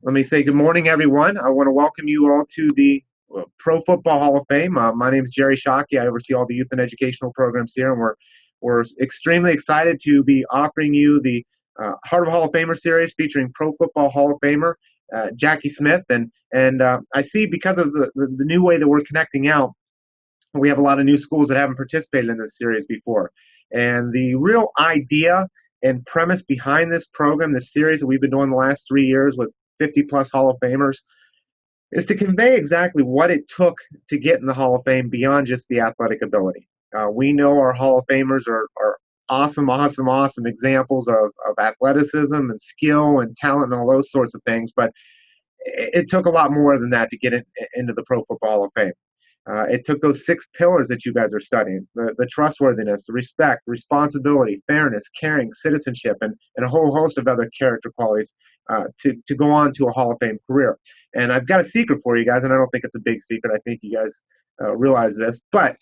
Let me say good morning, everyone. I want to welcome you all to the Pro Football Hall of Fame. My name is Jerry Shockey. I oversee all the youth and educational programs here, and we're extremely excited to be offering you the Heart of Hall of Famer series featuring Pro Football Hall of Famer Jackie Smith. And I see because of the new way that we're connecting out, we have a lot of new schools that haven't participated in this series before. And the real idea and premise behind this program, this series that we've been doing the last 3 years with 50 plus Hall of Famers, is to convey exactly what it took to get in the Hall of Fame beyond just the athletic ability. We know our Hall of Famers are awesome examples of athleticism and skill and talent and all those sorts of things, but it took a lot more than that to get into the Pro Football Hall of Fame. It took those 6 pillars that you guys are studying, the trustworthiness, the respect, responsibility, fairness, caring, citizenship, and a whole host of other character qualities to go on to a Hall of Fame career. And I've got a secret for you guys, and I don't think it's a big secret. I think you guys realize this. But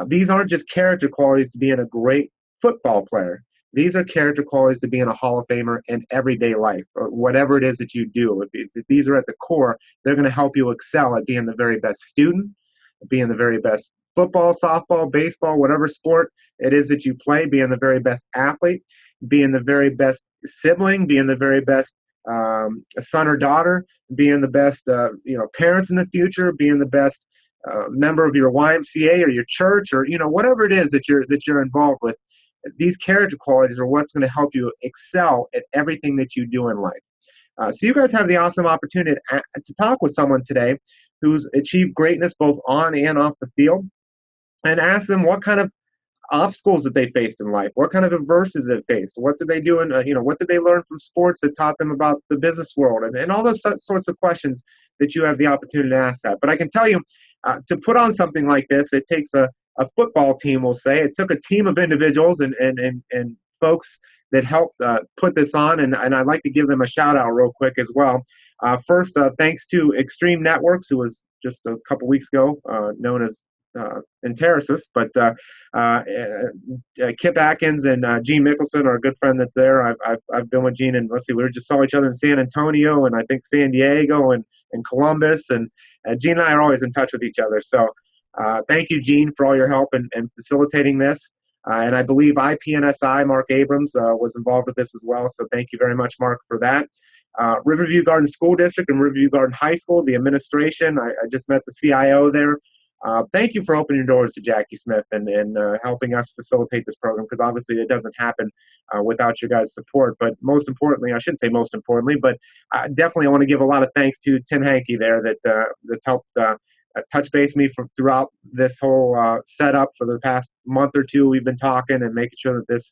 these aren't just character qualities to being a great football player. These are character qualities to being a Hall of Famer in everyday life, or whatever it is that you do. If these are at the core, they're going to help you excel at being the very best student, being the very best football, softball, baseball, whatever sport it is that you play, being the very best athlete, being the very best sibling, being the very best son or daughter, being the best parents in the future, being the best member of your YMCA or your church, or whatever it is that you're involved with. These character qualities are what's going to help you excel at everything that you do in life. So you guys have the awesome opportunity to talk with someone today who's achieved greatness both on and off the field, and ask them what kind of obstacles that they faced in life, what kind of adversities they faced, what did they do, and what did they learn from sports that taught them about the business world, and all those sorts of questions that you have the opportunity to ask that. But I can tell you, to put on something like this, it takes a football team, we'll say. It took a team of individuals and folks that helped put this on, and I'd like to give them a shout out real quick as well. First, thanks to Extreme Networks, who was just a couple weeks ago known as Enterisis, but Kip Atkins and Gene Mickelson are a good friend that's there. I've been with Gene, and let's see, we just saw each other in San Antonio, and I think San Diego, and Columbus, and Gene and I are always in touch with each other. So thank you, Gene, for all your help in facilitating this. And I believe IPNSI, Mark Abrams, was involved with this as well. So thank you very much, Mark, for that. Riverview Garden School District and Riverview Garden High School, the administration. I just met the CIO there. Thank you for opening your doors to Jackie Smith and helping us facilitate this program, because obviously it doesn't happen without your guys' support. But most importantly, I shouldn't say most importantly, but definitely I want to give a lot of thanks to Tim Hankey there that's helped touch base me throughout this whole setup for the past month or two. We've been talking and making sure that this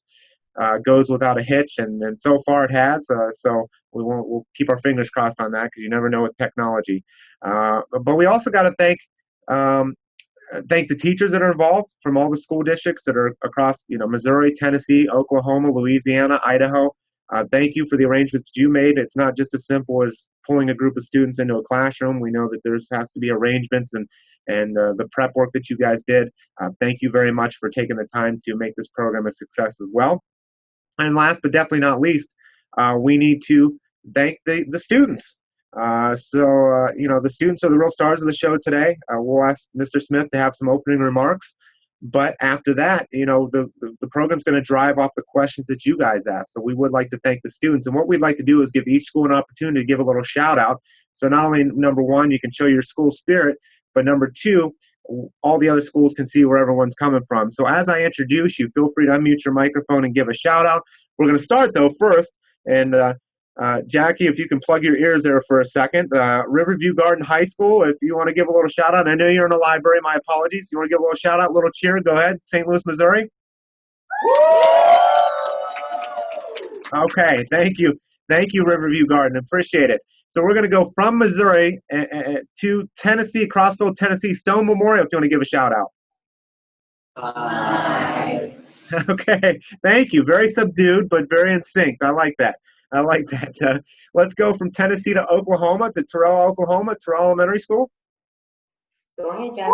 goes without a hitch, and so far it has. So we'll keep our fingers crossed on that, because you never know with technology. But we also got to thank the teachers that are involved from all the school districts that are across, Missouri, Tennessee, Oklahoma, Louisiana, Idaho. Thank you for the arrangements you made. It's not just as simple as pulling a group of students into a classroom. We know that there has to be arrangements and the prep work that you guys did. Thank you very much for taking the time to make this program a success as well. And last but definitely not least, we need to thank the students. The students are the real stars of the show today. We'll ask Mr. Smith to have some opening remarks. But after that, the program's going to drive off the questions that you guys ask. So we would like to thank the students. And what we'd like to do is give each school an opportunity to give a little shout out. So not only, number one, you can show your school spirit, but number two, all the other schools can see where everyone's coming from. So as I introduce you, feel free to unmute your microphone and give a shout out. We're going to start though first, and Jackie, if you can plug your ears there for a second. Riverview Garden High School, if you want to give a little shout out. I know you're in the library, my apologies. You want to give a little shout out, a little cheer, go ahead. St. Louis, Missouri. Okay, thank you. Thank you, Riverview Garden. Appreciate it. So we're going to go from Missouri to Tennessee, Crossville, Tennessee, Stone Memorial, if you want to give a shout out. Hi. Okay, thank you. Very subdued, but very in sync. I like that. Let's go from Tennessee to Oklahoma, to Terrell, Oklahoma, Terrell Elementary School. Go ahead, Jackie.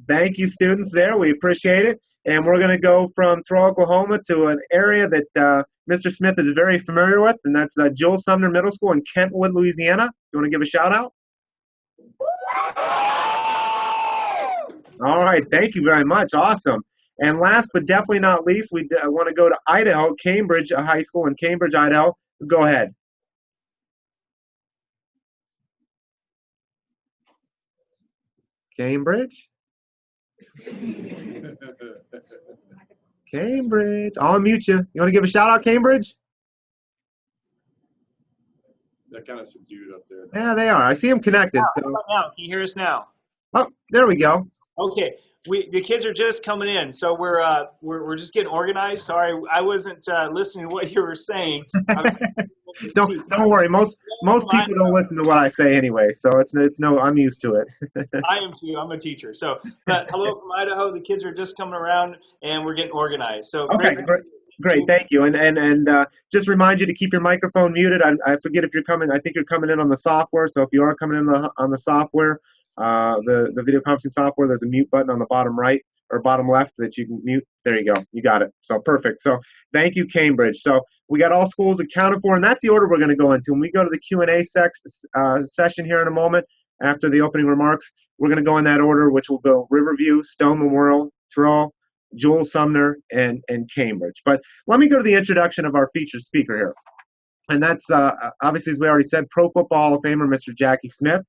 Thank you, students there. We appreciate it. And we're going to go from Terrell, Oklahoma to an area that Mr. Smith is very familiar with, and that's Joel Sumner Middle School in Kentwood, Louisiana. You want to give a shout out? All right, thank you very much. Awesome. And last but definitely not least, we want to go to Idaho, Cambridge High School in Cambridge, Idaho. Go ahead. Cambridge? Cambridge. I'll mute you. You want to give a shout out, Cambridge? They're kind of subdued up there. Yeah, they are. I see them connected. Now, So. how about now? Can you hear us now? Oh, there we go. Okay, the kids are just coming in, so we're just getting organized. Sorry, I wasn't listening to what you were saying. Don't worry. Most people don't listen to what I say anyway, so it's no. I'm used to it. I am too. I'm a teacher. So, but hello from Idaho. The kids are just coming around, and we're getting organized. So okay, great. Thank you. And just remind you to keep your microphone muted. I forget if you're coming. I think you're coming in on the software. So if you are coming in on the software, the video conferencing software, there's a mute button on the bottom right or bottom left that you can mute. There you go. You got it. So perfect. So thank you, Cambridge. So we got all schools accounted for, and that's the order we're going to go into. When we go to the Q&A session here in a moment after the opening remarks, we're going to go in that order, which will go Riverview, Stone Memorial, Terrell, Joel Sumner, and Cambridge. But let me go to the introduction of our featured speaker here. And that's, obviously, as we already said, Pro Football Hall of Famer, Mr. Jackie Smith.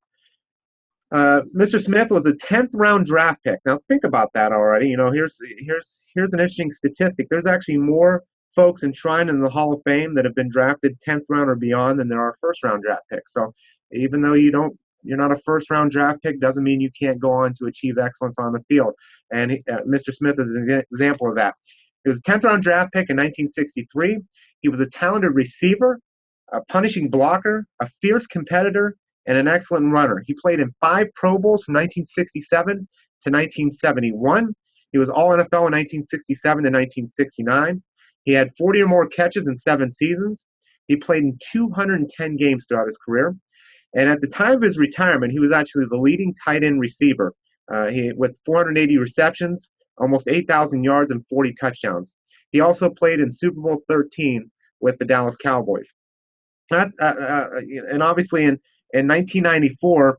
Mr. Smith was a 10th round draft pick. Now think about that already. You know, here's an interesting statistic. There's actually more folks enshrined in the Hall of Fame that have been drafted 10th round or beyond than there are first round draft picks. So even though you're not a first round draft pick, doesn't mean you can't go on to achieve excellence on the field. And Mr. Smith is an example of that. He was a 10th round draft pick in 1963. He was a talented receiver, a punishing blocker, a fierce competitor, and an excellent runner. He played in 5 Pro Bowls from 1967 to 1971. He was All-NFL in 1967 to 1969. He had 40 or more catches in 7 seasons. He played in 210 games throughout his career. And at the time of his retirement, he was actually the leading tight end receiver with 480 receptions, almost 8,000 yards, and 40 touchdowns. He also played in Super Bowl 13 with the Dallas Cowboys. And obviously in 1994,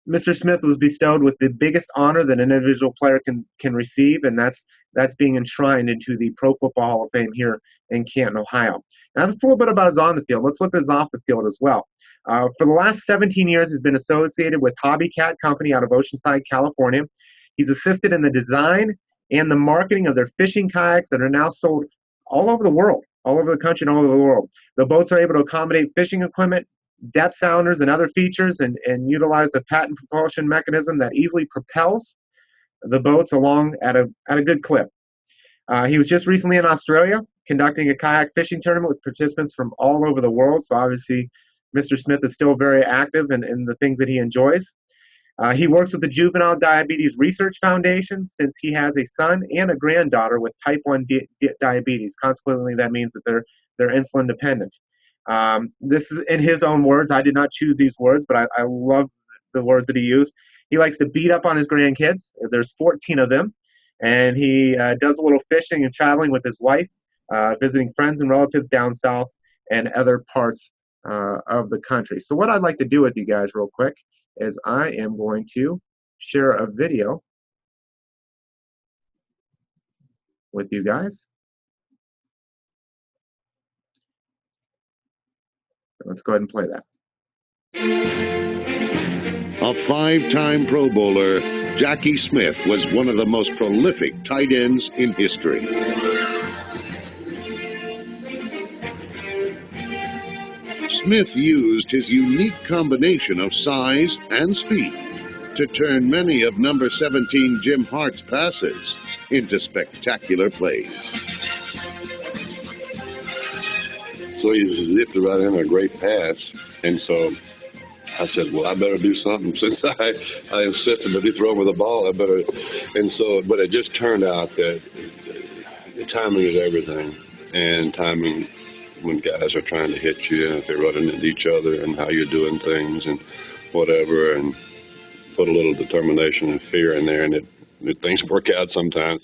Mr. Smith was bestowed with the biggest honor that an individual player can receive, and that's being enshrined into the Pro Football Hall of Fame here in Canton, Ohio. Now, that's a little bit about his on the field. Let's look at his off the field as well. For the last 17 years, he's been associated with Hobby Cat Company out of Oceanside, California. He's assisted in the design and the marketing of their fishing kayaks that are now sold all over the world, all over the country and all over the world. The boats are able to accommodate fishing equipment, depth sounders, and other features, and utilize the patent propulsion mechanism that easily propels the boats along at a good clip. He was just recently in Australia conducting a kayak fishing tournament with participants from all over the world. So obviously, Mr. Smith is still very active in the things that he enjoys. He works with the Juvenile Diabetes Research Foundation since he has a son and a granddaughter with type 1 diabetes. Consequently, that means that they're insulin dependent. This is in his own words. I did not choose these words, but I love the words that he used. He likes to beat up on his grandkids. There's 14 of them. And he does a little fishing and traveling with his wife, visiting friends and relatives down south and other parts of the country. So what I'd like to do with you guys real quick is I am going to share a video with you guys. Let's go ahead and play that. A 5-time Pro Bowler, Jackie Smith was one of the most prolific tight ends in history. Smith used his unique combination of size and speed to turn many of number 17 Jim Hart's passes into spectacular plays. So he zipped it right in a great pass, and so I said, well, I better do something since I insisted that he throw me the ball. I better, and so, but it just turned out that timing is everything, and timing when guys are trying to hit you and if they're running into each other and how you're doing things and whatever, and put a little determination and fear in there, and things work out sometimes.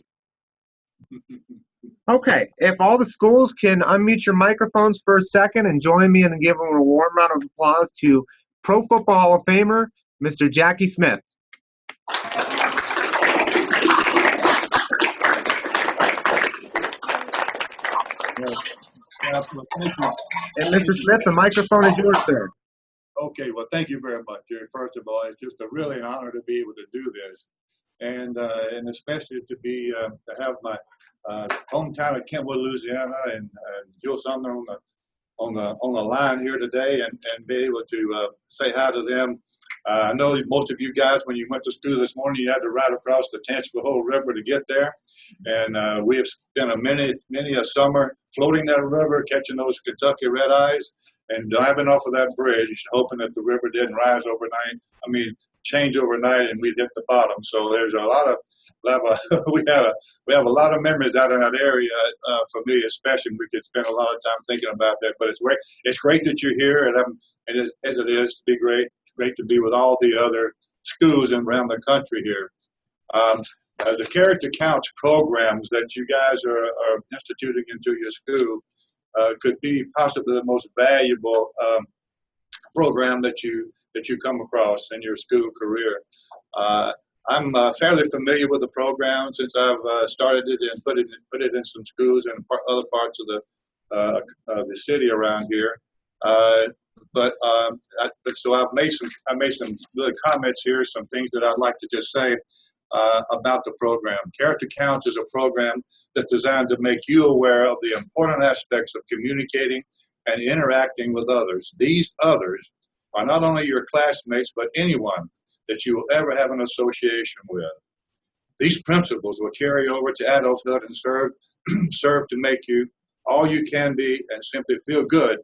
Okay, if all the schools can unmute your microphones for a second and join me in giving a warm round of applause to Pro Football Hall of Famer, Mr. Jackie Smith. Absolutely. Thank you. And Mr. Smith, the microphone is yours, sir. Okay, well, thank you very much, Jerry. First of all, it's just really an honor to be able to do this, and especially to have my hometown of Countwood, Louisiana, and Joe Sumner on the line here today, and be able to say hi to them. I know most of you guys, when you went to school this morning, you had to ride across the Tangipahoa River to get there, and we have spent many a summer floating that river, catching those Kentucky red eyes, and diving off of that bridge, hoping that the river didn't rise overnight. Change overnight, and we'd hit the bottom. So there's a lot of we have a lot of memories out in that area. For me, especially, we could spend a lot of time thinking about that. But it's great that you're here, and as it is to be great to be with all the other schools around the country here. The Character Counts programs that you guys are instituting into your school could be possibly the most valuable program that you come across in your school career. I'm fairly familiar with the program since I've started it and put it in some schools and other parts of the city around here. So I made some little comments here, some things that I'd like to just say about the program. Character Counts is a program that's designed to make you aware of the important aspects of communicating and interacting with others. These others are not only your classmates, but anyone that you will ever have an association with. These principles will carry over to adulthood and serve to make you all you can be and simply feel good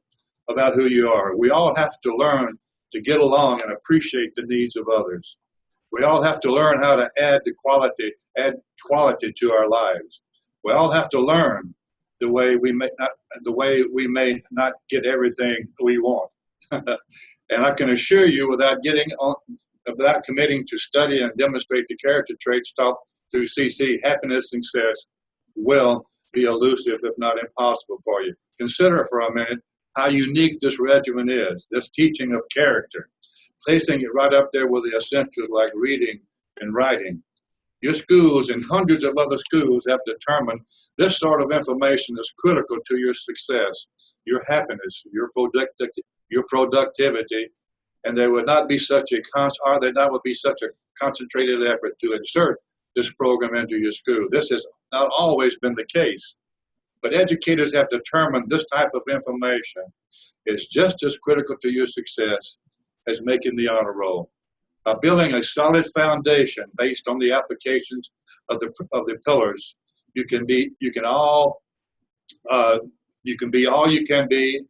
about who you are. We all have to learn to get along and appreciate the needs of others. We all have to learn how to add quality to our lives. We all have to learn the way we may not get everything we want. And I can assure you, without committing to study and demonstrate the character traits taught through CC, happiness and success will be elusive, if not impossible for you. Consider for a minute how unique this regimen is, this teaching of character, placing it right up there with the essentials like reading and writing. Your schools and hundreds of other schools have determined this sort of information is critical to your success, your happiness, your productivity, and there would not be such a concentrated effort to insert this program into your school. This has not always been the case, but educators have determined this type of information is just as critical to your success as making the honor roll. By building a solid foundation based on the applications of the pillars, you can be all you can be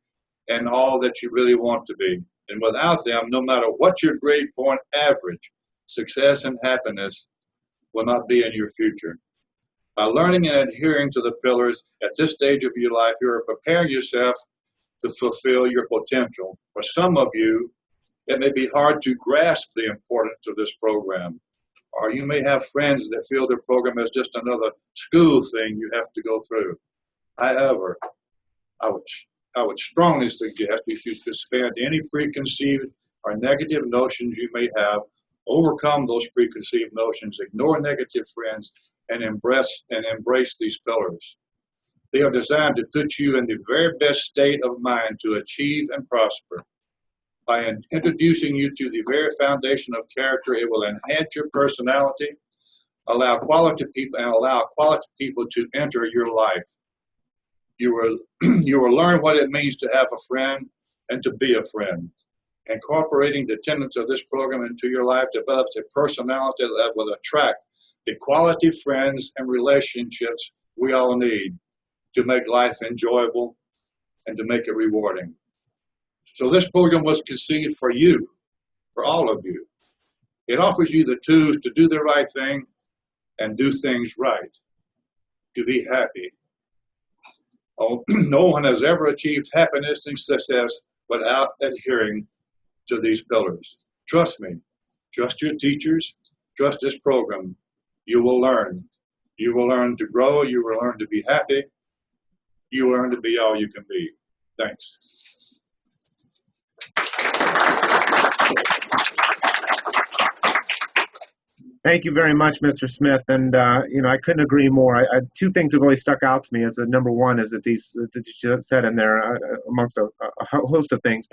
and all that you really want to be. And without them, no matter what your grade point average, success and happiness will not be in your future. By learning and adhering to the pillars at this stage of your life, you are preparing yourself to fulfill your potential. For some of you, it may be hard to grasp the importance of this program, or you may have friends that feel the program is just another school thing you have to go through. However, I would strongly suggest you should suspend any preconceived or negative notions you may have, overcome those preconceived notions, ignore negative friends, and embrace these pillars. They are designed to put you in the very best state of mind to achieve and prosper. By introducing you to the very foundation of character, it will enhance your personality, allow quality people to enter your life. You will learn what it means to have a friend and to be a friend. Incorporating the tenets of this program into your life develops a personality that will attract the quality friends and relationships we all need to make life enjoyable and to make it rewarding. So this program was conceived for you, for all of you. It offers you the tools to do the right thing and do things right, to be happy. No one has ever achieved happiness and success without adhering to these pillars. Trust me, trust your teachers, trust this program. You will learn You will learn to grow. You will learn to be happy. You will learn to be all you can be. Thanks. Thank you very much, Mr. Smith. And, I couldn't agree more. Two things that really stuck out to me is that number one is that these, that you said in there, amongst a host of things.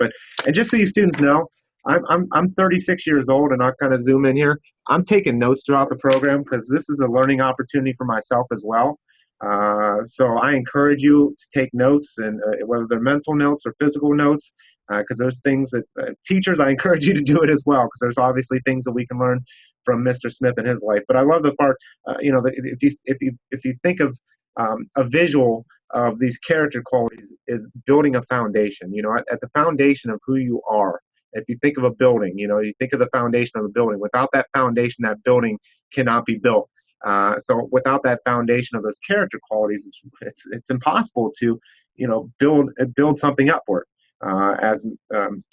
And just so you students know, I'm 36 years old, and I'll kind of zoom in here. I'm taking notes throughout the program because this is a learning opportunity for myself as well. So I encourage you to take notes, and whether they're mental notes or physical notes, because there's things that teachers, I encourage you to do it as well, because there's obviously things that we can learn from Mr. Smith and his life. But I love the part, if you think of a visual of these character qualities is building a foundation. At the foundation of who you are. If you think of a building, you think of the foundation of a building. Without that foundation, that building cannot be built. So without that foundation of those character qualities, it's impossible to, build something upward, as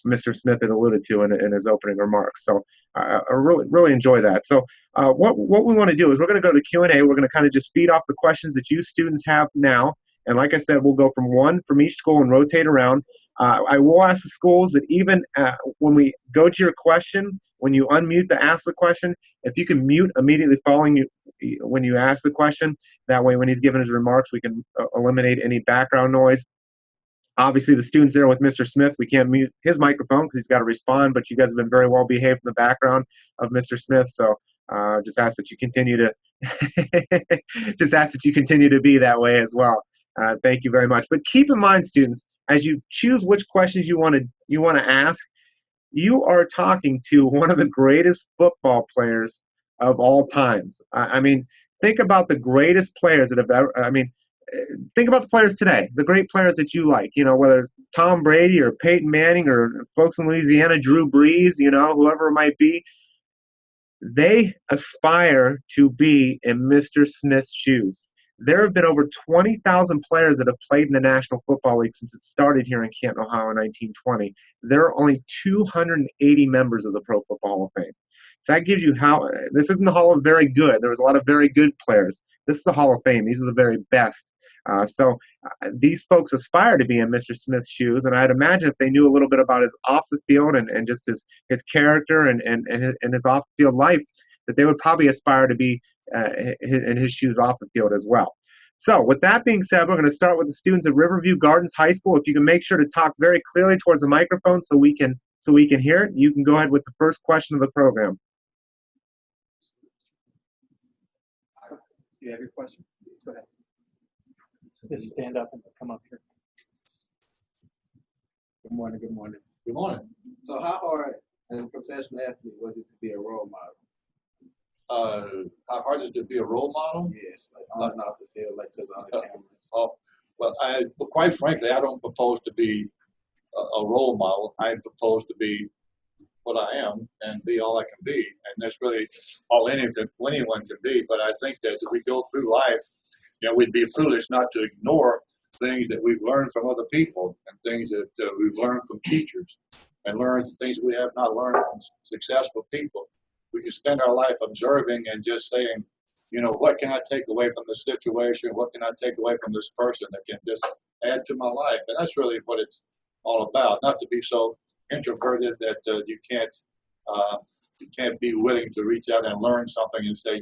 Mr. Smith had alluded to in his opening remarks. So I really enjoy that. So what we want to do is we're going to go to Q&A. We're going to kind of just feed off the questions that you students have now. And like I said, we'll go from one from each school and rotate around. I will ask the schools that even when we go to your question, when you unmute to ask the question, if you can mute immediately following you when you ask the question. That way, when he's given his remarks, we can eliminate any background noise. Obviously, the students there with Mr. Smith, we can't mute his microphone because he's got to respond, but you guys have been very well behaved in the background of Mr. Smith, so just ask that you continue to be that way as well. Thank you very much. But keep in mind, students, as you choose which questions you want to ask, you are talking to one of the greatest football players of all time. I mean, think about the greatest players that have ever. Think about the players today, the great players that you like. Whether it's Tom Brady or Peyton Manning or folks in Louisiana, Drew Brees, whoever it might be. They aspire to be in Mr. Smith's shoes. There have been over 20,000 players that have played in the National Football League since it started here in Canton, Ohio in 1920. There are only 280 members of the Pro Football Hall of Fame. So that gives you how – this isn't the Hall of Very Good. There was a lot of very good players. This is the Hall of Fame. These are the very best. So these folks aspire to be in Mr. Smith's shoes, and I'd imagine if they knew a little bit about his off-the-field and just his character and his off-the-field life, that they would probably aspire to be in his shoes off the field as well. So with that being said, we're going to start with the students at Riverview Gardens High School. If you can make sure to talk very clearly towards the microphone so we can hear it, you can go ahead with the first question of the program. Do you have your question? Go ahead. Just stand up and come up here. Good morning. Good morning. Good morning. So how hard as a professional athlete was it to be a role model? How hard is it to be a role model? Yes, like on and off the field, like because on the cameras. Well, quite frankly, I don't propose to be a role model. I propose to be what I am and be all I can be. And that's really all anyone can be. But I think that as we go through life, we'd be foolish not to ignore things that we've learned from other people and things that we've learned from teachers and learned things we have not learned from successful people. We can spend our life observing and just saying, what can I take away from this situation? What can I take away from this person that can just add to my life? And that's really what it's all about. Not to be so introverted that you can't be willing to reach out and learn something and say,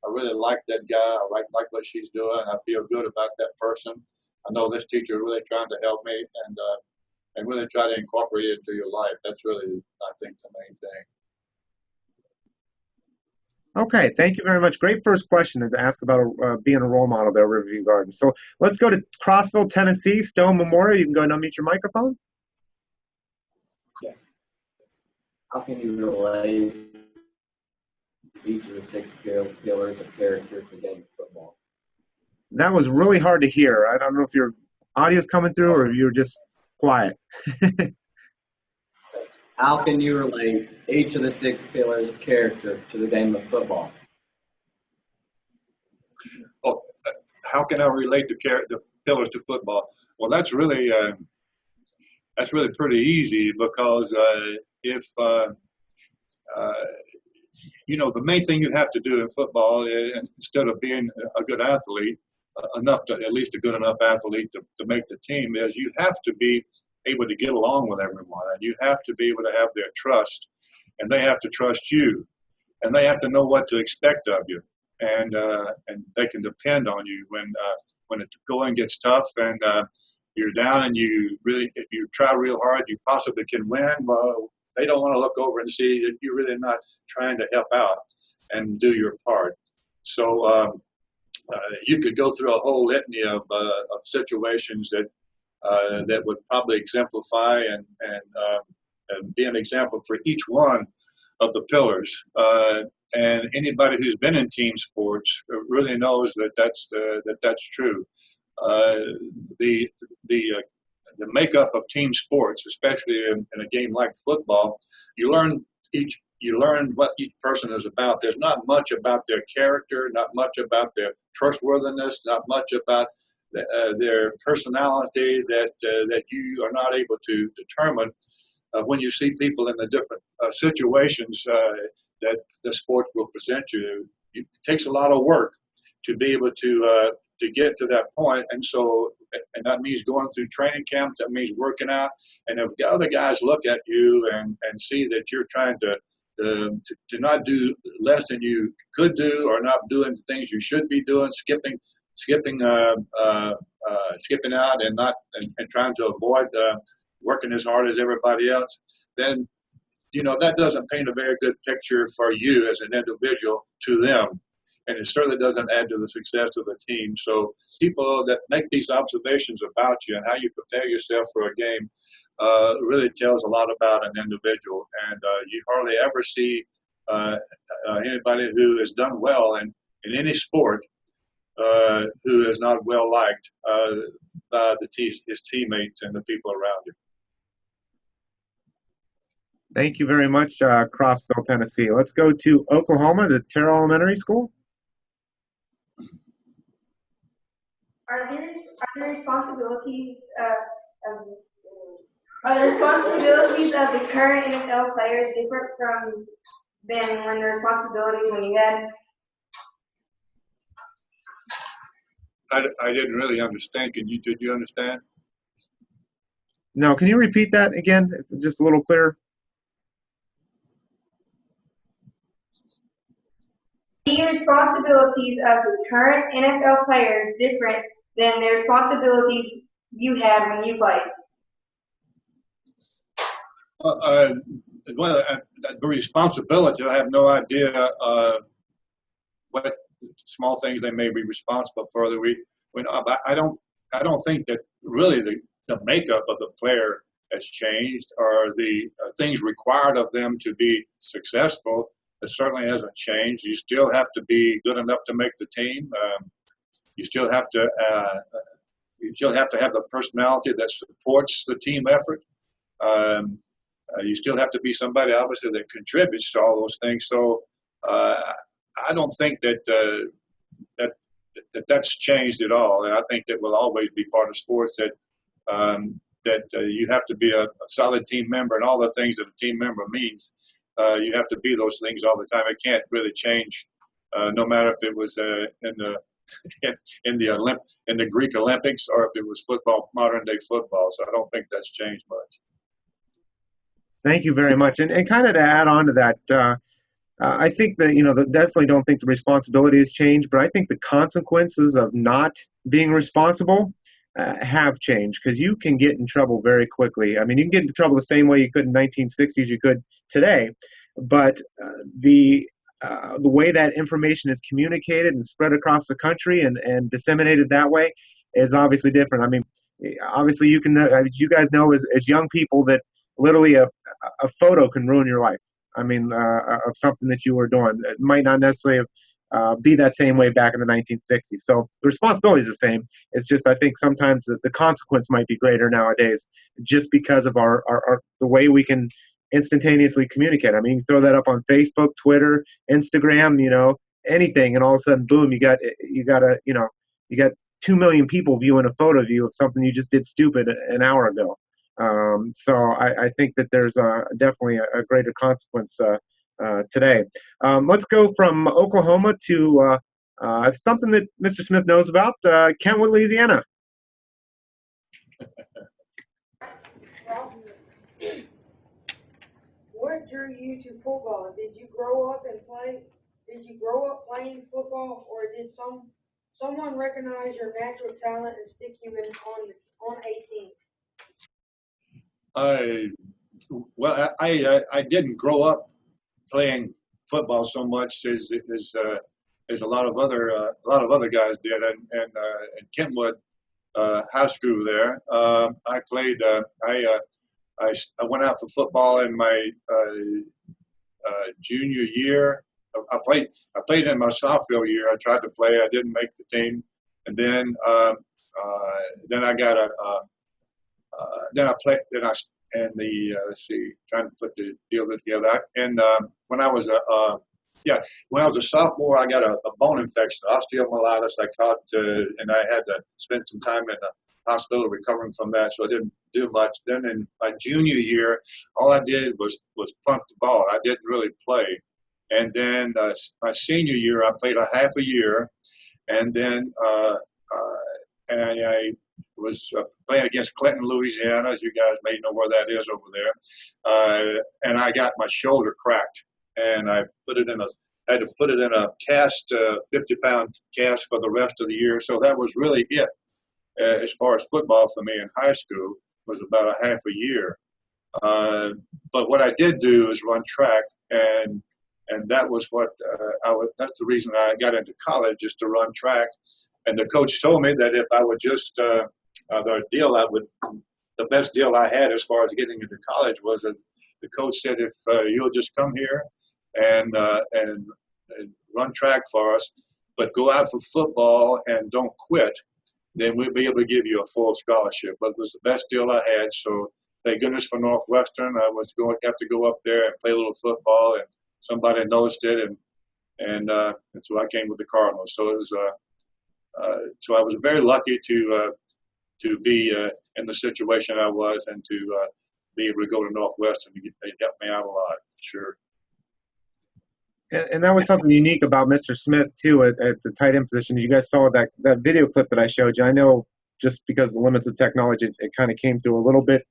I really like that guy. I like what she's doing. I feel good about that person. I know this teacher is really trying to help me and really try to incorporate it into your life. That's really, I think, the main thing. Okay, thank you very much. Great first question to ask about being a role model there at Riverview Gardens. So let's go to Crossville, Tennessee, Stone Memorial. You can go ahead and unmute your microphone. Yeah. How can you relate each of the 6 pillars of character to the game of football? That was really hard to hear. I don't know if your audio's coming through or if you're just quiet. How can you relate each of the 6 pillars of character to the game of football? Oh, how can I relate the pillars to football? Well, that's really pretty easy because if the main thing you have to do in football, instead of being a good athlete, at least a good enough athlete to make the team, is you have to be able to get along with everyone. And you have to be able to have their trust, and they have to trust you, and they have to know what to expect of you, and they can depend on you when the going gets tough and you're down, and if you try real hard, you possibly can win. Well, they don't want to look over and see that you're really not trying to help out and do your part. So you could go through a whole litany of situations that would probably exemplify and be an example for each one of the pillars. And anybody who's been in team sports really knows that that's true. The makeup of team sports, especially in a game like football, you learn what each person is about. There's not much about their character, not much about their trustworthiness, not much about their personality that you are not able to determine when you see people in the different situations that the sports will present you. It takes a lot of work to be able to get to that point, and that means going through training camps. That means working out, and if the other guys look at you and see that you're trying to not do less than you could do, or not doing the things you should be doing, skipping out and trying to avoid working as hard as everybody else, then that doesn't paint a very good picture for you as an individual to them. And it certainly doesn't add to the success of the team. So people that make these observations about you and how you prepare yourself for a game really tells a lot about an individual. And you hardly ever see anybody who has done well in any sport who is not well liked by his teammates and the people around him. Thank you very much, Crossville, Tennessee. Let's go to Oklahoma, to Terrell Elementary School. Are the responsibilities of the current NFL players different than when the responsibilities when you had? I didn't really understand. Did you understand? No, can you repeat that again, just a little clearer? The responsibilities of the current NFL players different than the responsibilities you had when you played? The responsibility, I have no idea what small things they may be responsible for. I don't think that really the makeup of the player has changed, or the things required of them to be successful. It certainly hasn't changed. You still have to be good enough to make the team. You still have to have the personality that supports the team effort. You still have to be somebody, obviously, that contributes to all those things. So I don't think that's changed at all. And I think that will always be part of sports, that you have to be a solid team member, and all the things that a team member means. You have to be those things all the time. It can't really change, no matter if it was in the Greek Olympics or if it was football, modern day football. So I don't think that's changed much. Thank you very much. And kind of to add on to that, I think that, definitely don't think the responsibility has changed, but I think the consequences of not being responsible have changed, because you can get in trouble very quickly. I mean, you can get into trouble the same way you could in 1960s you could today, but the way that information is communicated and spread across the country and disseminated that way is obviously different. I mean, obviously you guys know as young people that literally a photo can ruin your life. I mean, of something that you were doing. It might not necessarily be that same way back in the 1960s. So the responsibility is the same. It's just, I think sometimes the consequence might be greater nowadays, just because of our the way we can instantaneously communicate. I mean, you throw that up on Facebook, Twitter, Instagram, anything, and all of a sudden, boom, you got 2 million people viewing a photo of you of something you just did stupid an hour ago. So I think that there's definitely a greater consequence today. Let's go from Oklahoma to something that Mr. Smith knows about, Countwood, Louisiana. What drew you to football? Did you grow up playing football, or did someone recognize your natural talent and stick you on a team? I didn't grow up playing football so much as a lot of other guys did, and in Kentwood High School there. I played. I went out for football in my junior year. I played in my sophomore year. I tried to play. I didn't make the team, and then I got then I played. Then I and the let's see, trying to put the deal together. When I was a sophomore, I got a bone infection, osteomyelitis. I caught, and I had to spend some time in the hospital recovering from that, so I didn't do much. Then in my junior year, all I did was punt the ball. I didn't really play. And then my senior year, I played a half a year, and then and I was playing against Clinton, Louisiana, as you guys may know where that is over there. And I got my shoulder cracked, and I had to put it in a cast, 50-pound cast for the rest of the year. So that was really it. As far as football for me in high school was about a half a year. But what I did do is run track, and that was what that's the reason I got into college, is to run track. And the coach told me that if I would just the best deal I had as far as getting into college was that the coach said, if you'll just come here and run track for us, but go out for football and don't quit, then we'll be able to give you a full scholarship. But it was the best deal I had. So thank goodness for Northwestern. I was have to go up there and play a little football, and somebody noticed it, and so I came with the Cardinals. So it was so I was very lucky to be in the situation I was, and to be able to go to Northwestern. They helped me out a lot, for sure. And that was something unique about Mr. Smith, too, at the tight end position. You guys saw that video clip that I showed you. I know just because of the limits of technology, it kind of came through a little bit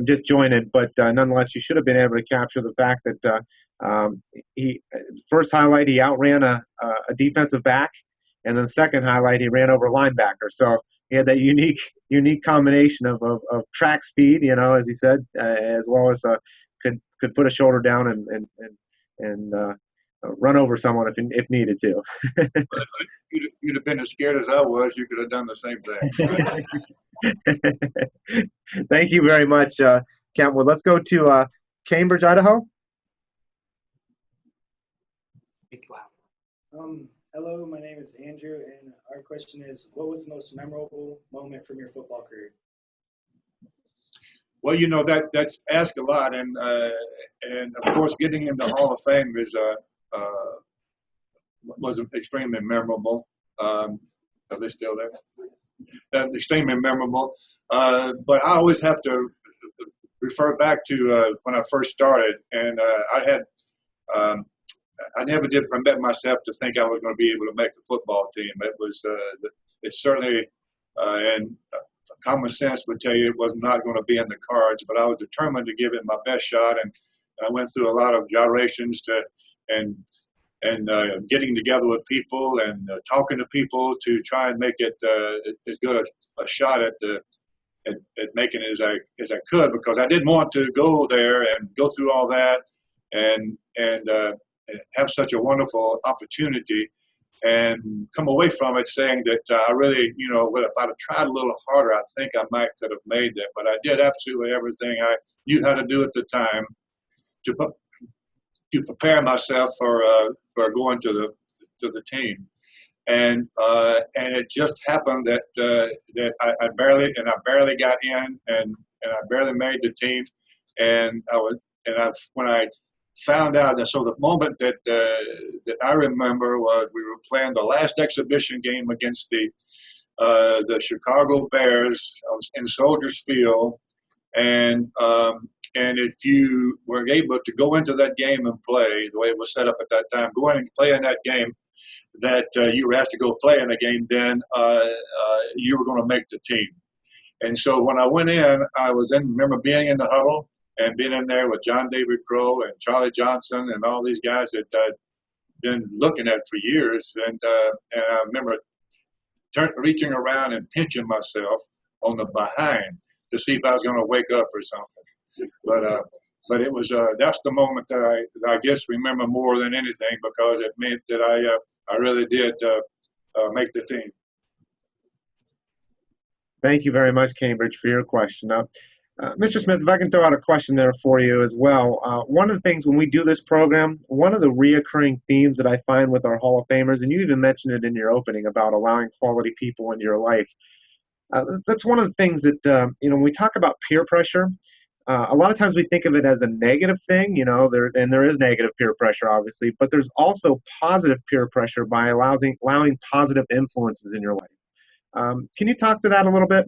disjointed, but nonetheless, you should have been able to capture the fact that first highlight, he outran a defensive back, and then the second highlight, he ran over a linebacker. So he had that unique combination of track speed, as he said, as well as could put a shoulder down and run over someone if needed to. You'd have been as scared as I was. You could have done the same thing. Thank you very much, Countwood. Let's go to Cambridge, Idaho. Hello, my name is Andrew, and our question is, what was the most memorable moment from your football career? Well, that's asked a lot, and of course, getting into Hall of Fame was extremely memorable. Are they still there? Extremely memorable. But I always have to refer back to when I first started, and I never did permit myself to think I was going to be able to make a football team. It's certainly, and common sense would tell you it was not going to be in the cards, but I was determined to give it my best shot, and I went through a lot of gyrations and getting together with people and talking to people to try and make it as good a shot at making it as I could, because I didn't want to go there and go through all that and have such a wonderful opportunity and come away from it saying that I really, if I'd have tried a little harder, I think I could have made that. But I did absolutely everything I knew how to do at the time to prepare myself for going to the team. And it just happened that I barely got in, and I barely made the team. And when I found out that, so the moment that I remember was we were playing the last exhibition game against the Chicago Bears in Soldiers Field, and And if you were able to go into that game and play the way it was set up at that time, go in and play in that game that you were asked to go play in a game, then you were going to make the team. And so when I went in, remember being in the huddle and being in there with John David Crow and Charlie Johnson and all these guys that I'd been looking at for years. And I remember reaching around and pinching myself on the behind to see if I was going to wake up or something. But it was that's the moment that I guess remember more than anything, because it meant that I really did make the team. Thank you very much, Cambridge, for your question. Mr. Smith, if I can throw out a question there for you as well. One of the things when we do this program, one of the reoccurring themes that I find with our Hall of Famers, and you even mentioned it in your opening about allowing quality people into your life, that's one of the things that, when we talk about peer pressure, a lot of times we think of it as a negative thing, and there is negative peer pressure, obviously, but there's also positive peer pressure by allowing positive influences in your life. Can you talk to that a little bit?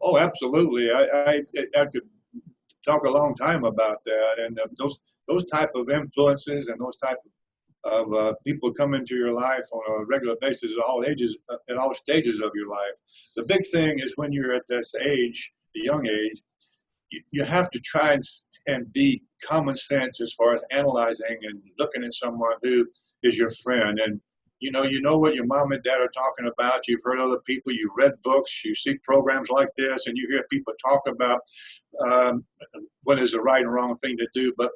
Oh, absolutely. I could talk a long time about that, and those type of influences and those type of people come into your life on a regular basis at all ages, at all stages of your life. The big thing is when you're at this age, the young age, you have to try and be common sense as far as analyzing and looking at someone who is your friend. And you know what your mom and dad are talking about. You've heard other people, you've read books, you see programs like this, and you hear people talk about what is the right and wrong thing to do. But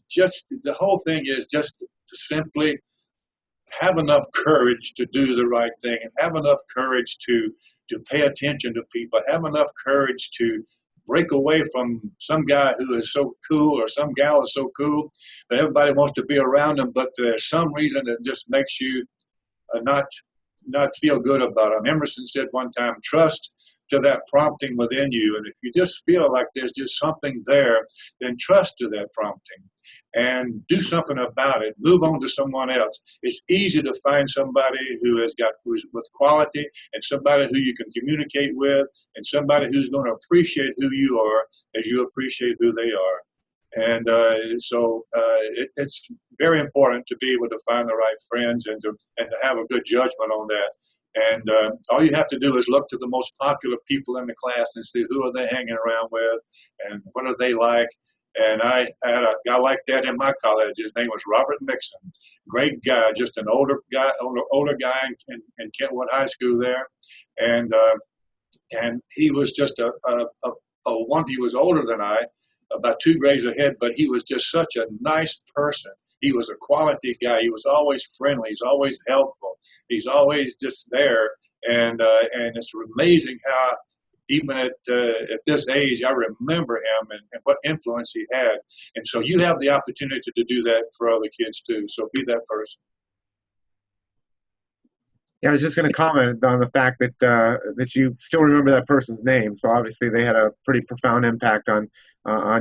just the whole thing is just to simply have enough courage to do the right thing, and have enough courage to pay attention to people, have enough courage to break away from some guy who is so cool or some gal is so cool that everybody wants to be around them, but there's some reason that just makes you not feel good about them. Emerson said one time, trust to that prompting within you. And if you just feel like there's just something there, then trust to that prompting and do something about it. Move on to someone else. It's easy to find somebody who's with quality, and somebody who you can communicate with, and somebody who's going to appreciate who you are as you appreciate who they are. And so it's very important to be able to find the right friends and to have a good judgment on that. And all you have to do is look to the most popular people in the class and see who are they hanging around with and what are they like. And I had a guy like that in my college. His name was Robert Nixon. Great guy, just an older guy in Kentwood High School there. And he was just he was older than I, about 2 grades ahead, but he was just such a nice person. He was a quality guy. He was always friendly. He's always helpful. He's always just there. And it's amazing how even at this age, I remember him and what influence he had. And so you have the opportunity to do that for other kids too. So be that person. Yeah, I was just going to comment on the fact that you still remember that person's name. So obviously they had a pretty profound impact on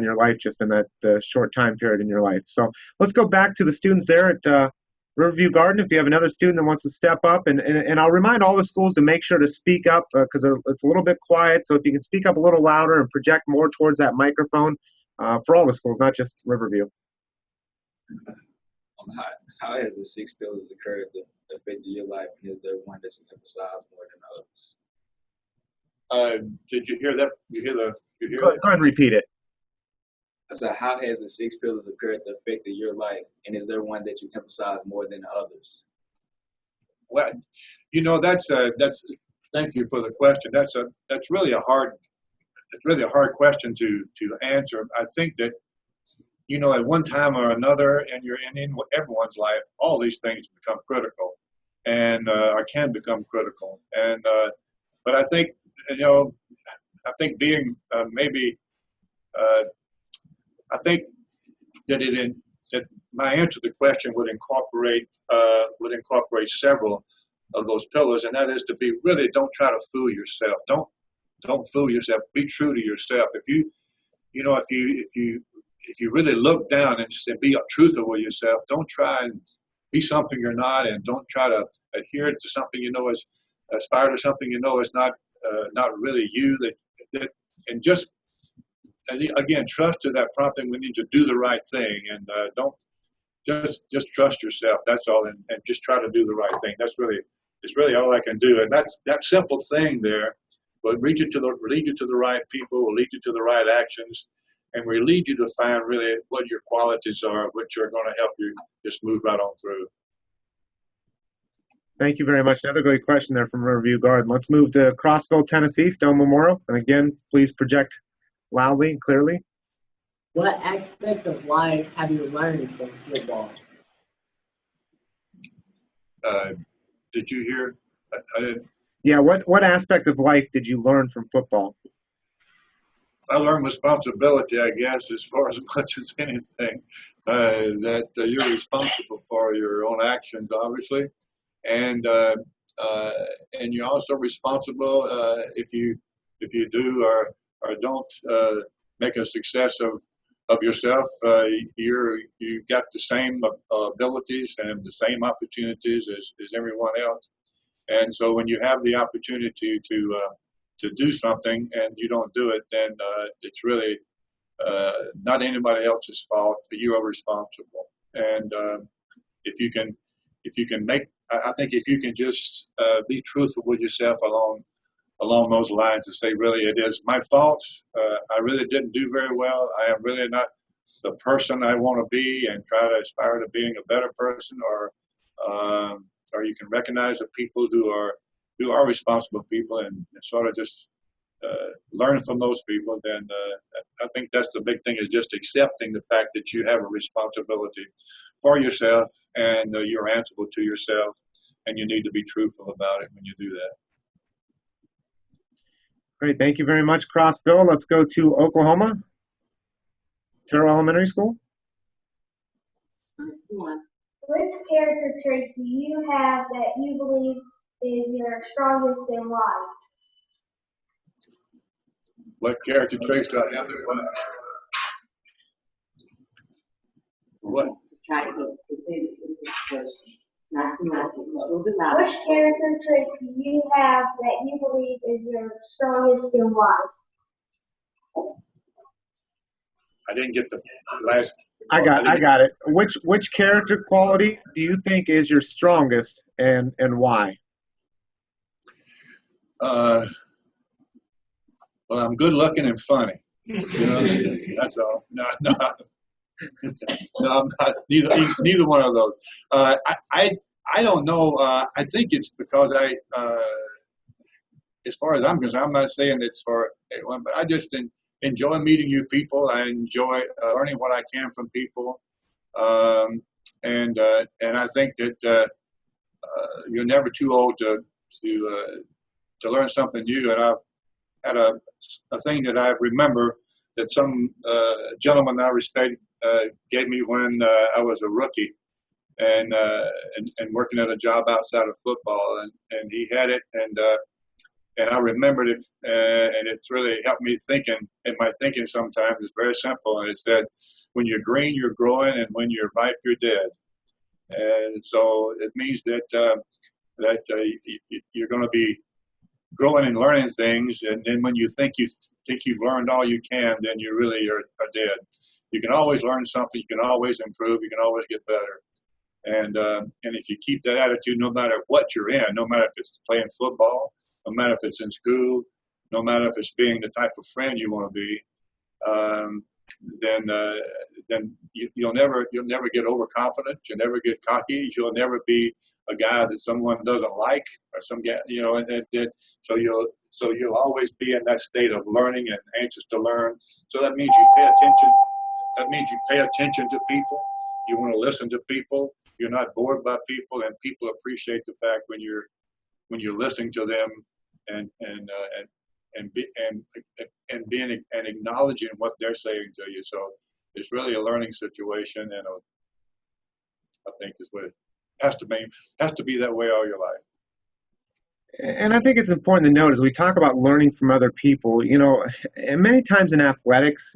your life just in that short time period in your life. So let's go back to the students there at Riverview Garden. If you have another student that wants to step up, and I'll remind all the schools to make sure to speak up because it's a little bit quiet. So if you can speak up a little louder and project more towards that microphone for all the schools, not just Riverview. How has the 6 pillars occurred that affected your life, and is there one that you emphasize more than others? Did you hear that? Go ahead and repeat it. I said, how has the 6 pillars occurred that affected your life, and is there one that you emphasize more than others? Well, that's thank you for the question. That's really a hard question to answer. I think that at one time or another in everyone's life, all these things become critical, and or can become critical. And but I think being I think that my answer to the question would incorporate several of those pillars, and that is to be really don't try to fool yourself. Don't fool yourself. Be true to yourself. If you really look down and just be truthful with yourself, don't try and be something you're not, and don't try to adhere to something is aspire to something is not really you. And just again, trust to that prompting. We need to do the right thing, and don't just trust yourself. That's all, and just try to do the right thing. It's really all I can do. And that simple thing there will lead you to the right people, will lead you to the right actions, and will lead you to find really what your qualities are, which are going to help you just move right on through. Thank you very much. Another great question there from Riverview Garden. Let's move to Crossville, Tennessee, Stone Memorial. And again, please project loudly and clearly. What aspect of life have you learned from football? Did you hear? I didn't. Yeah, what aspect of life did you learn from football? I learned responsibility, I guess, as far as much as anything. That you're responsible for your own actions, obviously, and you're also responsible if you do or don't make a success of yourself. You got the same abilities and the same opportunities as everyone else. And so when you have the opportunity to do something and you don't do it, then it's really not anybody else's fault, but you are responsible. And if you can I think if you can just be truthful with yourself along those lines and say, really, it is my fault. I really didn't do very well. I am really not the person I want to be, and try to aspire to being a better person, or you can recognize the people who are responsible people and sort of just learn from those people. Then I think that's the big thing, is just accepting the fact that you have a responsibility for yourself, and you're answerable to yourself, and you need to be truthful about it when you do that. Great, thank you very much, Crossville. Let's go to Oklahoma, Terrell Elementary School. Which character trait do you have that you believe is your strongest in life? What character traits do I have? What? Which character trait do you have that you believe is your strongest in life? I didn't get the last. I got it. Which character quality do you think is your strongest, and why? Well, I'm good looking and funny. You know, that's all. No, I'm not. Neither one of those. I don't know. I think it's because as far as I'm concerned, I'm not saying it's for anyone, but I just enjoy meeting new people. I enjoy learning what I can from people, and I think that you're never too old to learn something new. And I've had a thing that I remember that some gentleman I respect gave me when I was a rookie and working at a job outside of football, and he had it, and I remembered it, and it's really helped me thinking. And my thinking sometimes is very simple, and it said, when you're green, you're growing, and when you're ripe, you're dead. And so it means that you're going to be growing and learning things, and then when you think you've learned all you can, then you really are dead. You can always learn something, you can always improve, you can always get better. And if you keep that attitude, no matter what you're in, no matter if it's playing football, no matter if it's in school, no matter if it's being the type of friend you want to be, then you'll never get overconfident. You'll never get cocky. You'll never be a guy that someone doesn't like, or some guy, so you'll always be in that state of learning and anxious to learn. So that means you pay attention. That means you pay attention to people. You want to listen to people. You're not bored by people, and people appreciate the fact when you're listening to them and acknowledging what they're saying to you. So it's really a learning situation, and I think is what it has to be that way all your life. And I think it's important to note as we talk about learning from other people, and many times in athletics,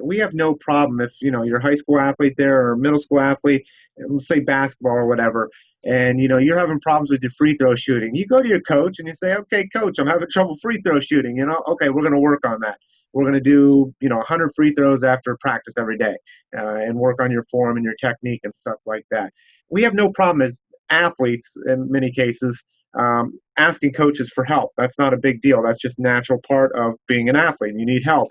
we have no problem if, you're a high school athlete there or a middle school athlete, let's say basketball or whatever, and, you're having problems with your free throw shooting. You go to your coach and you say, okay, coach, I'm having trouble free throw shooting, okay, we're going to work on that. we're going to do, 100 free throws after practice every day, and work on your form and your technique and stuff like that. We have no problem as athletes in many cases asking coaches for help. That's not a big deal. That's just a natural part of being an athlete. You need help.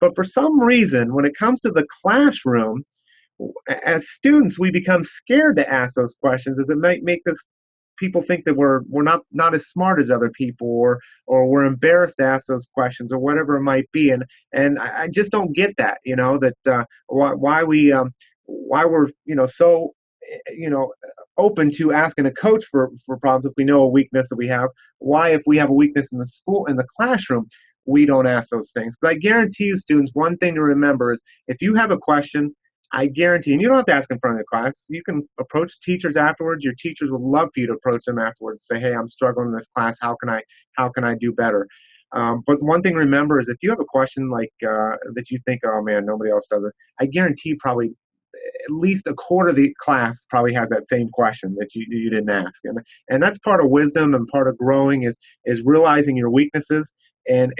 But for some reason, when it comes to the classroom, as students, we become scared to ask those questions, as it might make us people think that we're not as smart as other people, or we're embarrassed to ask those questions, or whatever it might be. And I just don't get that, that why we're so open to asking a coach for problems if we know a weakness that we have. Why, if we have a weakness in the classroom, we don't ask those things. But I guarantee you, students, one thing to remember is if you have a question, I guarantee, and you don't have to ask in front of the class, you can approach teachers afterwards. Your teachers would love for you to approach them afterwards and say, hey, I'm struggling in this class. How can I do better? But one thing to remember is if you have a question like that you think, oh man, nobody else does it, I guarantee probably at least a quarter of the class probably has that same question that you didn't ask. And that's part of wisdom and part of growing is realizing your weaknesses and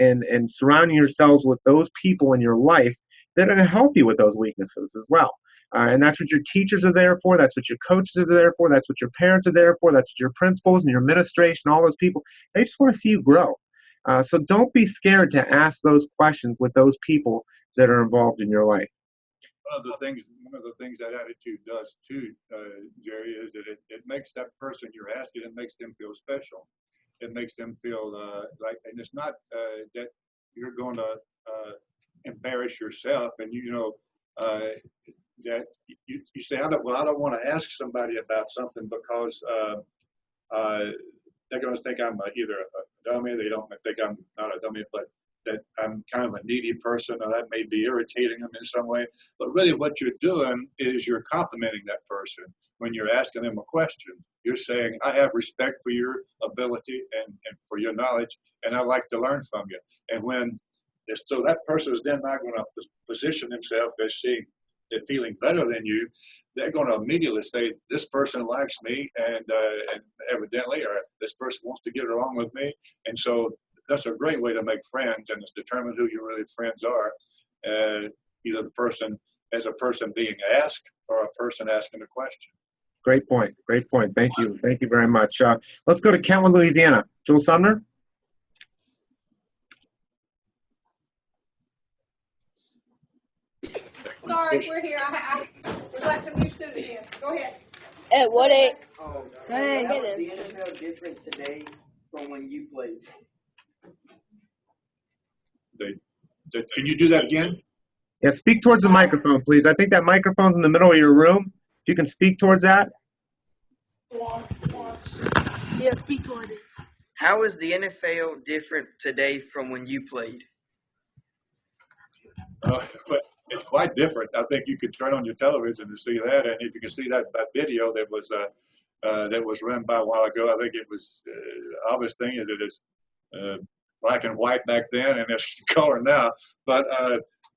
surrounding yourselves with those people in your life that are going to help you with those weaknesses as well. And that's what your teachers are there for. That's what your coaches are there for. That's what your parents are there for. That's what your principals and your administration, all those people, they just want to see you grow. So don't be scared to ask those questions with those people that are involved in your life. One of the things that attitude does too, Jerry, is that it makes that person you're asking, it makes them feel special. It makes them feel like, and it's not that you're going to embarrass yourself, and that you say, I don't want to ask somebody about something because they're going to think I'm either a dummy. They don't think I'm not a dummy, but that I'm kind of a needy person, or that may be irritating them in some way. But really what you're doing is you're complimenting that person when you're asking them a question. You're saying, I have respect for your ability and for your knowledge, and I like to learn from you. And so that person is then not going to position themselves as feeling better than you. They're going to immediately say, this person likes me, and evidently, or this person wants to get along with me. And so that's a great way to make friends, and it's determine who your really friends are. Either the person as a person being asked, or a person asking a question. Great point. Thank you very much. Let's go to Countwood, Louisiana. Joel Sumner. Sorry, we're here. I was like some new students in. Go ahead. At what age? Hey. How is the NFL different today from when you played? Can you do that again? Yeah, speak towards the microphone, please. I think that microphone's in the middle of your room. If you can speak towards that. Yeah, speak toward it. How is the NFL different today from when you played? But it's quite different. I think you could turn on your television to see that, and if you can see that video that was run by a while ago, I think it was obvious thing is it is black and white back then, and it's color now. But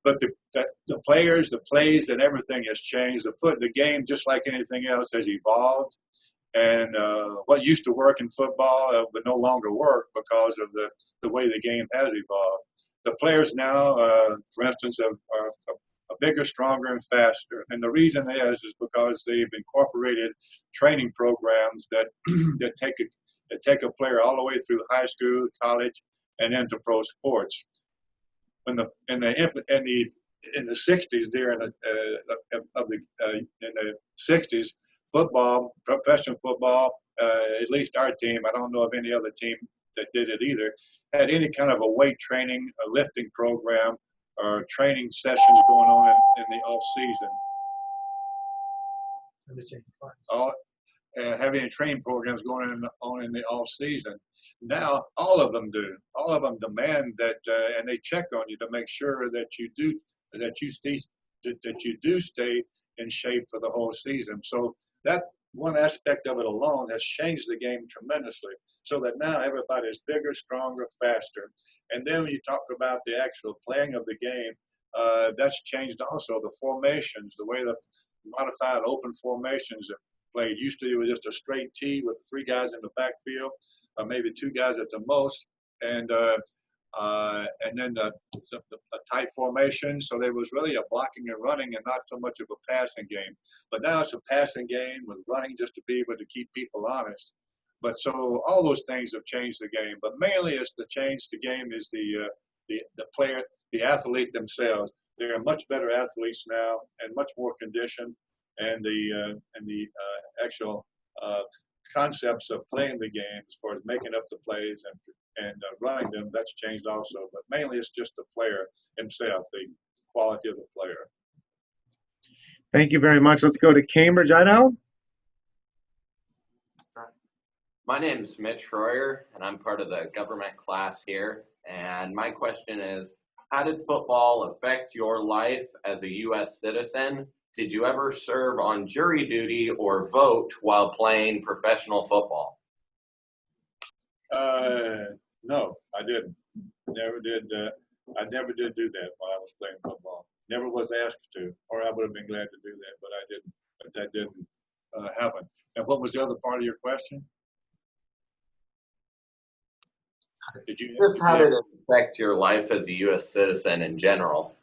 the players, the plays, and everything has changed. The game, just like anything else, has evolved. And what used to work in football would no longer work because of the way the game has evolved. The players now, for instance, are bigger, stronger, and faster. And the reason is because they've incorporated training programs that take a player all the way through high school, college, and into pro sports. In the 60s, in the 60s, football, professional football, at least our team, I don't know of any other team that did it either, had any kind of a weight training, a lifting program, or training sessions going on in the off season. Having training programs going on in the off season. Now all of them do. All of them demand that, and they check on you to make sure that you do stay in shape for the whole season. So that one aspect of it alone has changed the game tremendously, so that now everybody's bigger, stronger, faster. And then when you talk about the actual playing of the game, that's changed also. The formations, the way the modified open formations are played. Used to, it was just a straight T with three guys in the backfield, or maybe two guys at the most. And and then the tight formation. So there was really a blocking and running and not so much of a passing game. But now it's a passing game with running just to be able to keep people honest. But so all those things have changed the game. But mainly it's the change the game is the player, the athlete themselves. They're much better athletes now and much more conditioned. And the actual concepts of playing the game as far as making up the plays and running them, that's changed also. But mainly it's just the player himself, the quality of the player. Thank you very much. Let's go to Cambridge, Idaho. My name is Mitch Royer, and I'm part of the government class here. And my question is, how did football affect your life as a U.S. citizen? Did you ever serve on jury duty or vote while playing professional football? No, I didn't. Never did. I never did do that while I was playing football. Never was asked to, or I would have been glad to do that, but I didn't. But that didn't happen. And what was the other part of your question? Did you? Just how did it affect your life as a U.S. citizen in general?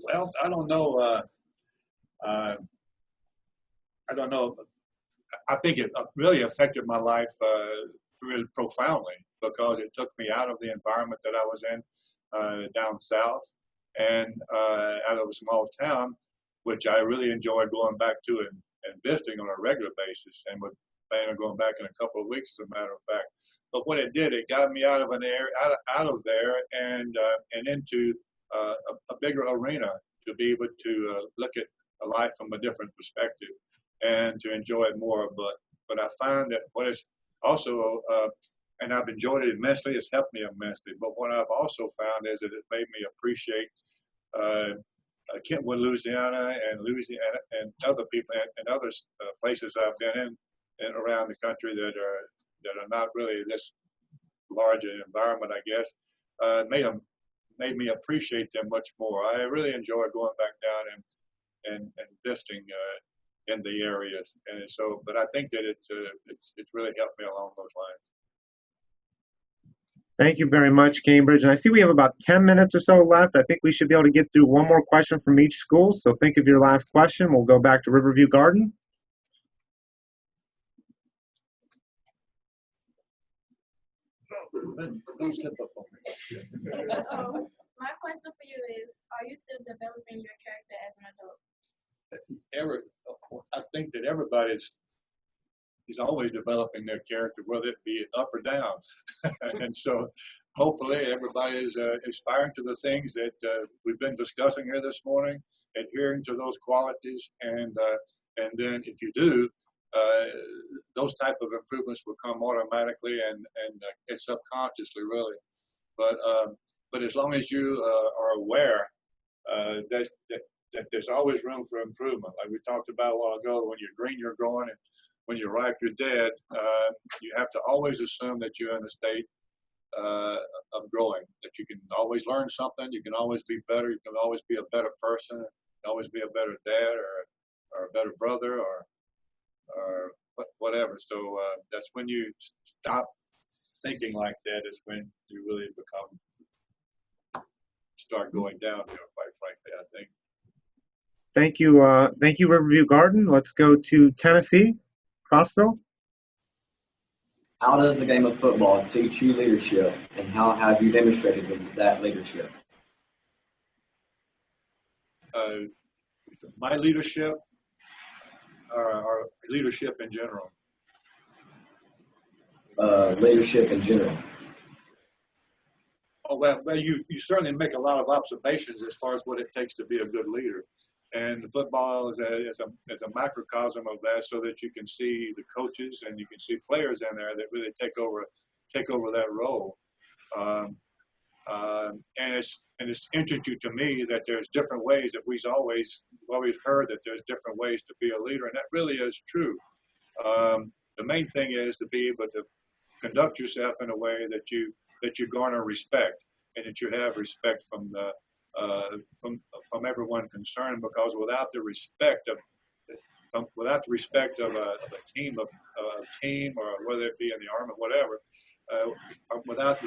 Well, I don't know. I don't know. I think it really affected my life really profoundly because it took me out of the environment that I was in down south and out of a small town, which I really enjoyed going back to and visiting on a regular basis, and would plan on going back in a couple of weeks, as a matter of fact. But what it did, it got me out of an area, out of there, and into a bigger arena to be able to look at a life from a different perspective and to enjoy it more. But I find that what is also, and I've enjoyed it immensely, it's helped me immensely. But what I've also found is that it made me appreciate Kentwood, Louisiana, and other people and other places I've been in and around the country that are not really this large an environment, I guess. Made me appreciate them much more. I really enjoy going back down and visiting in the areas, and so. But I think that it's really helped me along those lines. Thank you very much, Cambridge. And I see we have about 10 minutes or so left. I think we should be able to get through one more question from each school. So think of your last question. We'll go back to Riverview Garden. My question for you is, are you still developing your character as an adult? I think that everybody's always developing their character, whether it be up or down. And so hopefully everybody is aspiring to the things that we've been discussing here this morning, adhering to those qualities, and then if you do, those type of improvements will come automatically and subconsciously, really. But as long as you are aware that there's always room for improvement, like we talked about a while ago, when you're green, you're growing, and when you're ripe, you're dead. You have to always assume that you're in a state of growing, that you can always learn something, you can always be better, you can always be a better person, you can always be a better dad or a better brother or whatever. So that's when you stop thinking like that, is when you really start going downhill, quite frankly, I think. Thank you, Riverview Garden. Let's go to Tennessee, Crossville. How does the game of football teach you leadership, and how have you demonstrated that leadership? My leadership, or leadership in general? Leadership in general. Oh, well, you certainly make a lot of observations as far as what it takes to be a good leader. And football is a microcosm of that, so that you can see the coaches and you can see players in there that really take over that role. And it's interesting to me that there's different ways, that we've always heard that there's different ways to be a leader, and that really is true. The main thing is to be able to conduct yourself in a way that you garner respect, and that you have respect from everyone concerned, because without the respect of a team, or whether it be in the army or whatever, without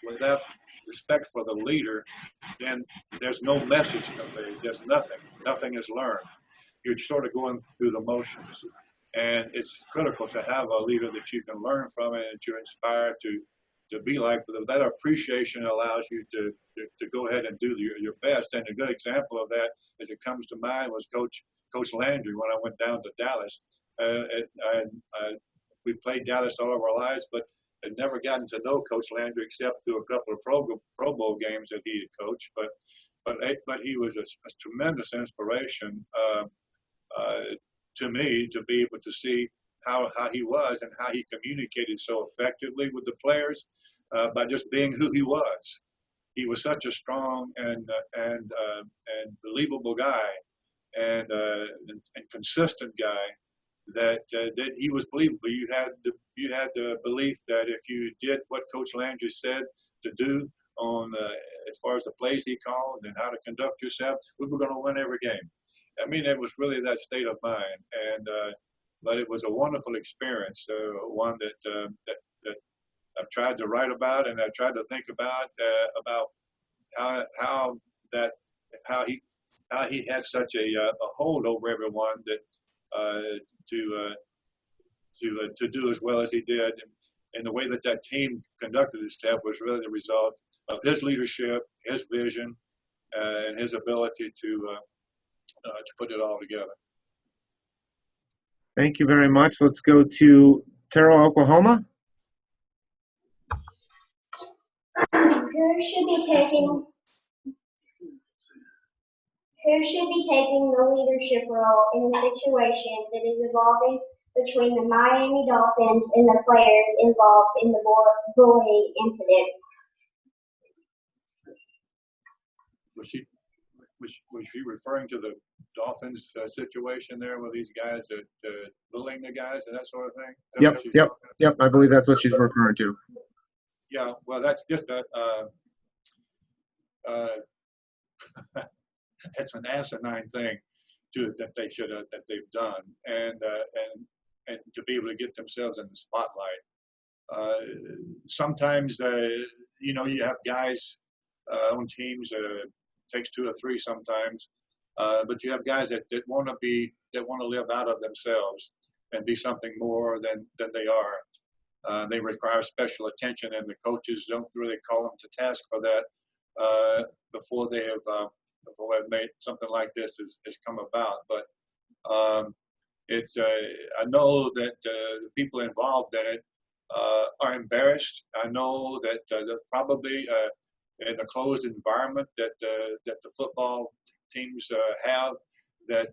without respect for the leader, then there's no message conveyed. There's nothing. Nothing is learned. You're sort of going through the motions. And it's critical to have a leader that you can learn from and that you're inspired to be like. But that appreciation allows you to go ahead and do your best. And a good example of that, as it comes to mind, was Coach Landry when I went down to Dallas. We've played Dallas all of our lives, but had never gotten to know Coach Landry except through a couple of Pro Bowl games that he had coached. But he was a tremendous inspiration to me to be able to see how he was and how he communicated so effectively with the players by just being who he was. He was such a strong and believable guy and consistent guy that he was believable. You had the belief that if you did what Coach Landry said to do on as far as the plays he called and how to conduct yourself, we were going to win every game. I mean, it was really that state of mind, but it was a wonderful experience, one that I've tried to write about and I've tried to think about how he had such a hold over everyone that to do as well as he did, and the way that team conducted itself was really the result of his leadership, his vision, and his ability to put it all together. Thank you very much. Let's go to Terrell, Oklahoma. Who should be taking the leadership role in a situation that is evolving between the Miami Dolphins and the players involved in the bullying incident? Was she referring to the Dolphins situation there with these guys that bullying the guys and that sort of thing? Yep. I believe that's what she's referring to. Yeah, well, that's just it's an asinine thing that they've done, and to be able to get themselves in the spotlight. Sometimes you have guys on teams. Takes 2 or 3 sometimes, but you have guys that want to live out of themselves and be something more than they are. They require special attention, and the coaches don't really call them to task for that before they have made something like this has come about. But I know that the people involved in it are embarrassed. I know that probably in the closed environment that the football teams have, that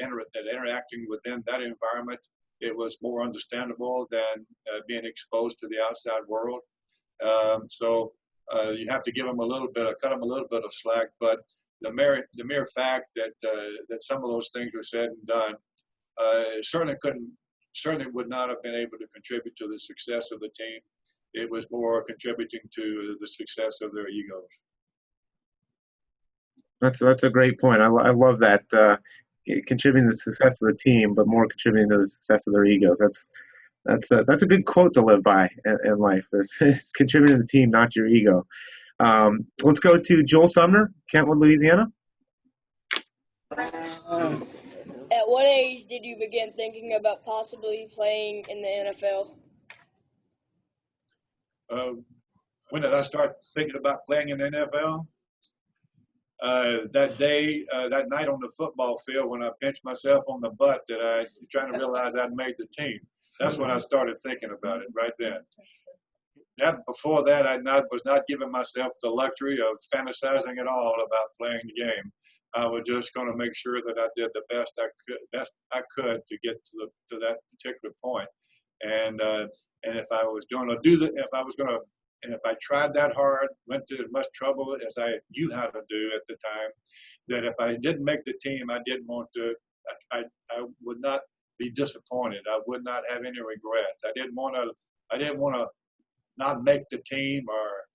interacting within that environment, it was more understandable than being exposed to the outside world. So you have to give them cut them a little bit of slack. But the mere fact that some of those things were said and done certainly would not have been able to contribute to the success of the team. It was more contributing to the success of their egos. That's a great point. I love that, contributing to the success of the team, but more contributing to the success of their egos. That's a good quote to live by in life. It's contributing to the team, not your ego. Let's go to Joel Sumner, Countwood, Louisiana. At what age did you begin thinking about possibly playing in the NFL? When did I start thinking about playing in the NFL? That night on the football field when I pinched myself on the butt trying to realize I'd made the team. That's when I started thinking about it right then. Before that, I was not giving myself the luxury of fantasizing at all about playing the game. I was just going to make sure that I did the best I could to get to that particular point. And if I was going to do that, if I tried that hard, went to as much trouble as I knew how to do at the time, that if I didn't make the team, I would not be disappointed. I would not have any regrets. I didn't want to not make the team or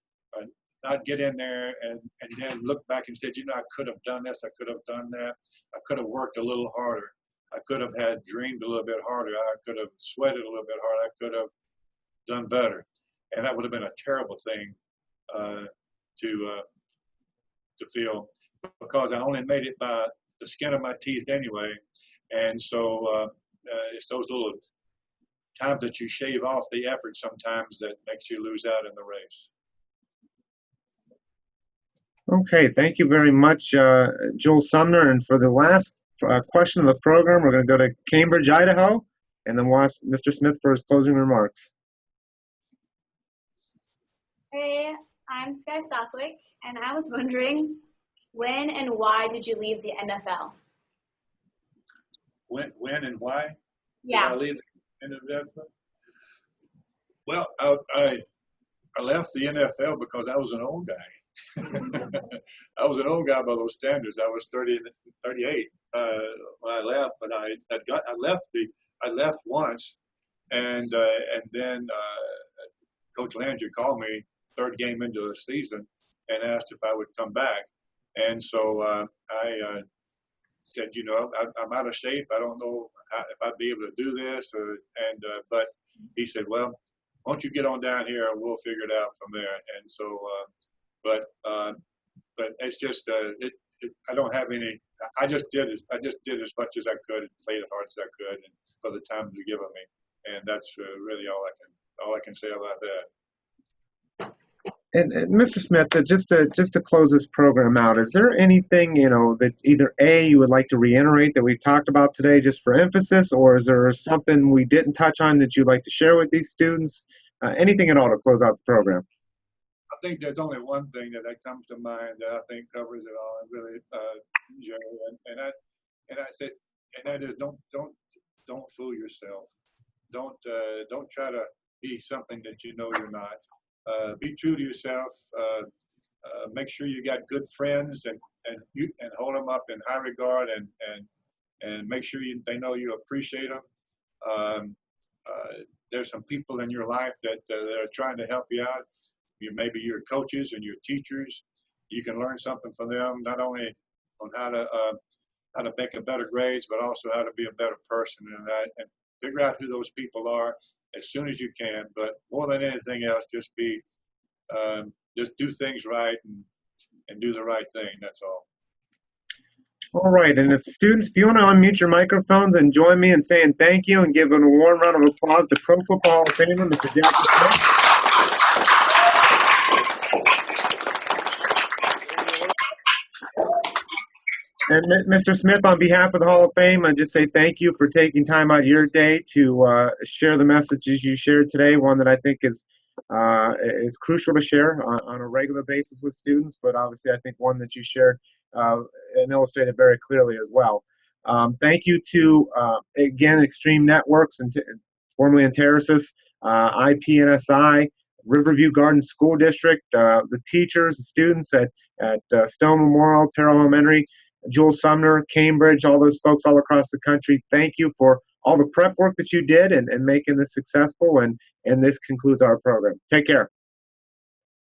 not get in there and then look back and say, I could have done this, I could have done that, I could have worked a little harder, I could have dreamed a little bit harder, I could have sweated a little bit harder, I could have done better. and that would have been a terrible thing to feel, because I only made it by the skin of my teeth anyway. And so it's those little times that you shave off the effort sometimes that makes you lose out in the race. Okay, thank you very much, Joel Sumner. And for the last question of the program, we're going to go to Cambridge, Idaho, and then we'll ask Mr. Smith for his closing remarks. Hey, I'm Sky Southwick, and I was wondering, when and why did you leave the NFL? When and why? Yeah. Did I leave the NFL? Well, I left the NFL because I was an old guy. I was an old guy by those standards. I was 38 when I left, but I left once, and then Coach Landry called me third game into the season and asked if I would come back, and so I said, you know, I'm out of shape. I don't know if I'd be able to do this, but he said, well, why don't you get on down here and we'll figure it out from there. And so, but it's just I don't have any. I just did as much as I could and played as hard as I could, and for the time to given me, and that's really all I can say about that. And Mr. Smith, just to close this program out, is there anything, you know, that either A, you would like to reiterate that we've talked about today just for emphasis, or is there something we didn't touch on that you'd like to share with these students? Anything at all to close out the program? I think there's only one thing that comes to mind that I think covers it all, really, Jerry, and I said, and that is don't fool yourself. Don't try to be something that you know you're not. Be true to yourself. Make sure you got good friends and hold them up in high regard and make sure they know you appreciate them. There's some people in your life that are trying to help you out. Maybe your coaches and your teachers. You can learn something from them, not only on how to make a better grades, but also how to be a better person, and figure out who those people are as soon as you can. But more than anything else, just do things right and do the right thing. That's all. All right, and if students, if you want to unmute your microphones and join me in saying thank you and give a warm round of applause to Pro Football Hall of Famer, Mr. Jackie Smith. And Mr. Smith, on behalf of the Hall of Fame, I just say thank you for taking time out of your day to share the messages you shared today, one that I think is crucial to share on a regular basis with students, but obviously I think one that you shared and illustrated very clearly as well. Thank you to, again, Extreme Networks, and formerly Antaresis, IPNSI, Riverview Garden School District, the teachers, the students at Stone Memorial, Terrell Elementary, Joel Sumner, Cambridge, all those folks all across the country. Thank you for all the prep work that you did and making this successful. And this concludes our program. Take care.